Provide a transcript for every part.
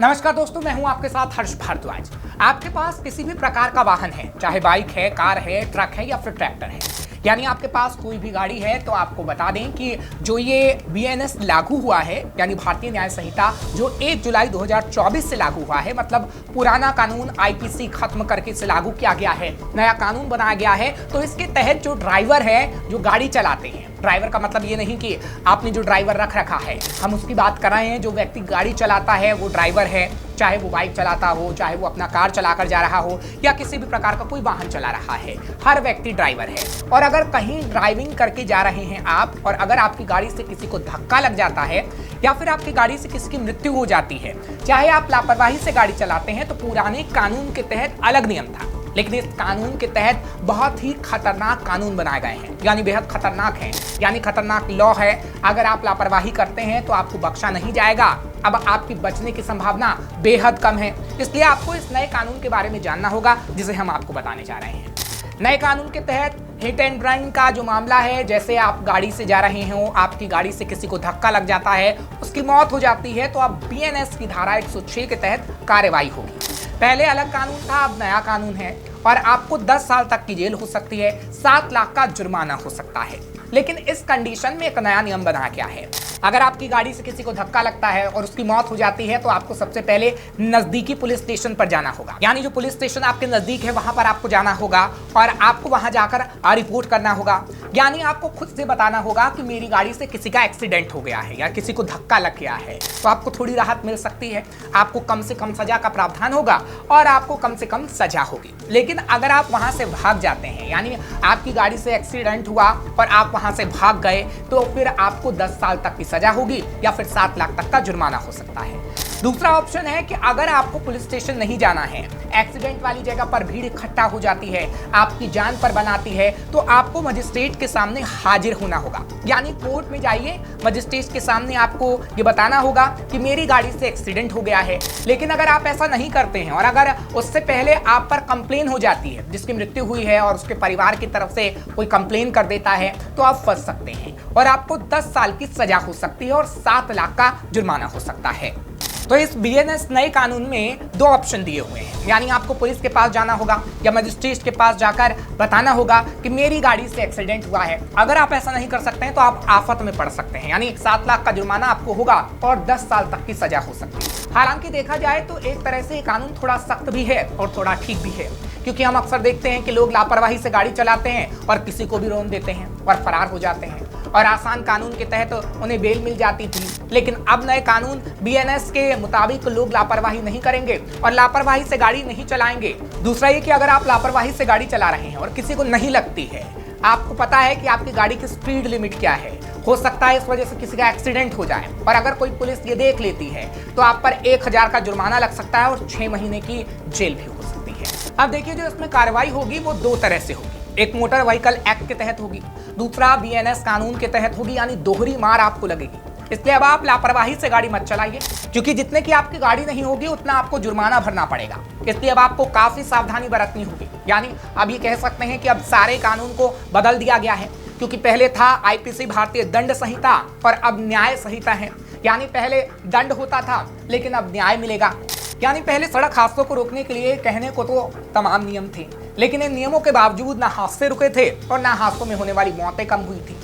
नमस्कार दोस्तों, मैं हूं आपके साथ हर्ष भारद्वाज। आपके पास किसी भी प्रकार का वाहन है, चाहे बाइक है, कार है, ट्रक है या फिर ट्रैक्टर है, यानी आपके पास कोई भी गाड़ी है, तो आपको बता दें कि जो ये बीएनएस लागू हुआ है, यानी भारतीय न्याय संहिता जो 1 जुलाई 2024 से लागू हुआ है, मतलब पुराना कानून आईपीसी खत्म करके इसे लागू किया गया है, नया कानून बनाया गया है। तो इसके तहत जो ड्राइवर है, जो गाड़ी चलाते हैं, ड्राइवर का मतलब ये नहीं कि आपने जो ड्राइवर रख रखा है, हम उसकी बात कर रहे हैं। जो व्यक्ति गाड़ी चलाता है वो ड्राइवर है, चाहे वो बाइक चलाता हो, चाहे वो अपना कार चलाकर जा रहा हो या किसी भी प्रकार का कोई वाहन चला रहा है, हर व्यक्ति ड्राइवर है। और अगर कहीं ड्राइविंग करके जा रहे हैं आप, और अगर आपकी गाड़ी से किसी को धक्का लग जाता है या फिर आपकी गाड़ी से किसी की मृत्यु हो जाती है, चाहे आप लापरवाही से गाड़ी चलाते हैं, तो पुराने कानून के तहत अलग नियम था, लेकिन इस कानून के तहत बहुत ही खतरनाक कानून बनाए गए हैं, यानी बेहद खतरनाक है, यानी खतरनाक लॉ है। अगर आप लापरवाही करते हैं तो आपको बख्शा नहीं जाएगा। अब आपकी बचने की संभावना बेहद कम है, इसलिए आपको इस नए कानून के बारे में जानना होगा, जिसे हम आपको बताने जा रहे हैं। नए कानून के तहत हिट एंड रन का जो मामला है, जैसे आप गाड़ी से जा रहे हो, आपकी गाड़ी से किसी को धक्का लग जाता है, उसकी मौत हो जाती है, तो अब बीएनएस की धारा 106 के तहत कार्रवाई होगी। पहले अलग कानून था, अब नया कानून है और आपको 10 साल तक की जेल हो सकती है, 7 लाख का जुर्माना हो सकता है। लेकिन इस कंडीशन में एक नया नियम बनाया गया है। अगर आपकी गाड़ी से किसी को धक्का लगता है और उसकी मौत हो जाती है, तो आपको सबसे पहले नजदीकी पुलिस स्टेशन पर जाना होगा, यानी जो पुलिस स्टेशन आपके नजदीक है वहां पर आपको जाना होगा और आपको वहां जाकर रिपोर्ट करना होगा। यानी आपको खुद से बताना होगा कि मेरी गाड़ी से किसी का एक्सीडेंट हो गया है या किसी को धक्का लग गया है, तो आपको थोड़ी राहत मिल सकती है। आपको कम से कम सजा का प्रावधान होगा और आपको कम से कम सजा होगी। लेकिन अगर आप वहां से भाग जाते हैं, यानी आपकी गाड़ी से एक्सीडेंट हुआ और आप वहां से भाग गए, तो फिर आपको 10 साल तक की सजा होगी या फिर 7 लाख तक का जुर्माना हो सकता है। दूसरा ऑप्शन है कि अगर आपको पुलिस स्टेशन नहीं जाना है, एक्सीडेंट वाली जगह पर भीड़ इकट्ठा हो जाती है, आपकी जान पर बनाती है, तो आपको मजिस्ट्रेट के सामने हाजिर होना होगा। यानी कोर्ट में जाइए, मजिस्ट्रेट के सामने आपको ये बताना होगा कि मेरी गाड़ी से एक्सीडेंट हो गया है। लेकिन अगर आप ऐसा नहीं करते हैं और अगर उससे पहले आप पर कंप्लेन हो जाती है, जिसकी मृत्यु हुई है और उसके परिवार की तरफ से कोई कंप्लेन कर देता है, तो आप फंस सकते हैं और आपको 10 साल की सजा हो सकती है और 7 लाख का जुर्माना हो सकता है। तो इस बीएनएस नए कानून में 2 ऑप्शन दिए हुए हैं, यानी आपको पुलिस के पास जाना होगा या मजिस्ट्रेट के पास जाकर बताना होगा कि मेरी गाड़ी से एक्सीडेंट हुआ है। अगर आप ऐसा नहीं कर सकते हैं तो आप आफत में पड़ सकते हैं, यानी 7 लाख का जुर्माना आपको होगा और 10 साल तक की सजा हो सकती है। हालांकि देखा जाए तो एक तरह से कानून थोड़ा सख्त भी है और थोड़ा ठीक भी है, क्योंकि हम अक्सर देखते हैं कि लोग लापरवाही से गाड़ी चलाते हैं और किसी को भी रोन देते हैं और फरार हो जाते हैं, और आसान कानून के तहत उन्हें बेल मिल जाती थी। लेकिन अब नए कानून बीएनएस के मुताबिक लोग लापरवाही नहीं करेंगे और लापरवाही से गाड़ी नहीं चलाएंगे। दूसरा ये कि अगर आप लापरवाही से गाड़ी चला रहे हैं और किसी को नहीं लगती है, आपको पता है कि आपकी गाड़ी की स्पीड लिमिट क्या है, हो सकता है इस वजह से किसी का एक्सीडेंट हो जाए, और अगर कोई पुलिस ये देख लेती है तो आप पर 1000 का जुर्माना लग सकता है और 6 महीने की जेल भी हो सकती है। अब देखिए, जो इसमें कार्रवाई होगी वो 2 तरह से होगी। एक मोटर व्हीकल एक्ट के तहत होगी, दूसरा बीएनएस कानून के तहत होगी, यानी दोहरी मार आपको लगेगी। इसलिए अब आप लापरवाही से गाड़ी मत चलाइए, क्योंकि जितने की आपकी गाड़ी नहीं होगी उतना आपको जुर्माना भरना पड़ेगा। इसलिए अब आपको काफी सावधानी बरतनी होगी। यानी अब ये कह सकते हैं कि अब सारे कानून को बदल दिया गया है, क्योंकि पहले था आईपीसी भारतीय दंड संहिता और अब न्याय संहिता है। यानी पहले दंड होता था लेकिन अब न्याय मिलेगा। यानी पहले सड़क हादसों को रोकने के लिए कहने को तो तमाम नियम थे, लेकिन इन नियमों के बावजूद ना हादसे रुके थे और ना हादसों में होने वाली मौतें कम हुई थी।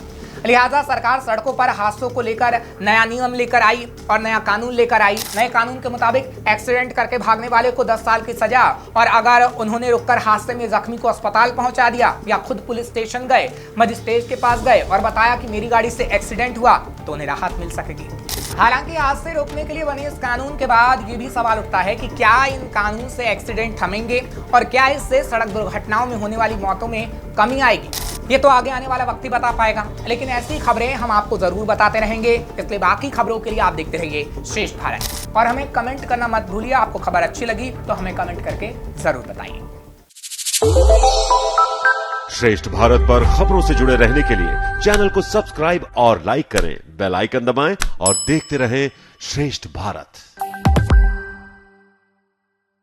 लिहाजा सरकार सड़कों पर हादसों को लेकर नया नियम लेकर आई और नया कानून लेकर आई। नए कानून के मुताबिक एक्सीडेंट करके भागने वाले को 10 साल की सजा, और अगर उन्होंने रुककर हादसे में जख्मी को अस्पताल पहुंचा दिया या खुद पुलिस स्टेशन गए, मजिस्ट्रेट के पास गए और बताया कि मेरी गाड़ी से एक्सीडेंट हुआ, तो उन्हें राहत मिल सकेगी। हालांकि हादसे रोकने के लिए बने इस कानून के बाद ये भी सवाल उठता है कि क्या इन कानून से एक्सीडेंट थमेंगे और क्या इससे सड़क दुर्घटनाओं में होने वाली मौतों में कमी आएगी। ये तो आगे आने वाला वक्त ही बता पाएगा, लेकिन ऐसी खबरें हम आपको जरूर बताते रहेंगे। इसलिए बाकी खबरों के लिए आप देखते रहिए श्रेष्ठ भारत, और हमें कमेंट करना मत भूलिए। आपको खबर अच्छी लगी तो हमें कमेंट करके जरूर बताइए। श्रेष्ठ भारत पर खबरों से जुड़े रहने के लिए चैनल को सब्सक्राइब और लाइक करें, बेल आइकन दबाएं और देखते रहें श्रेष्ठ भारत।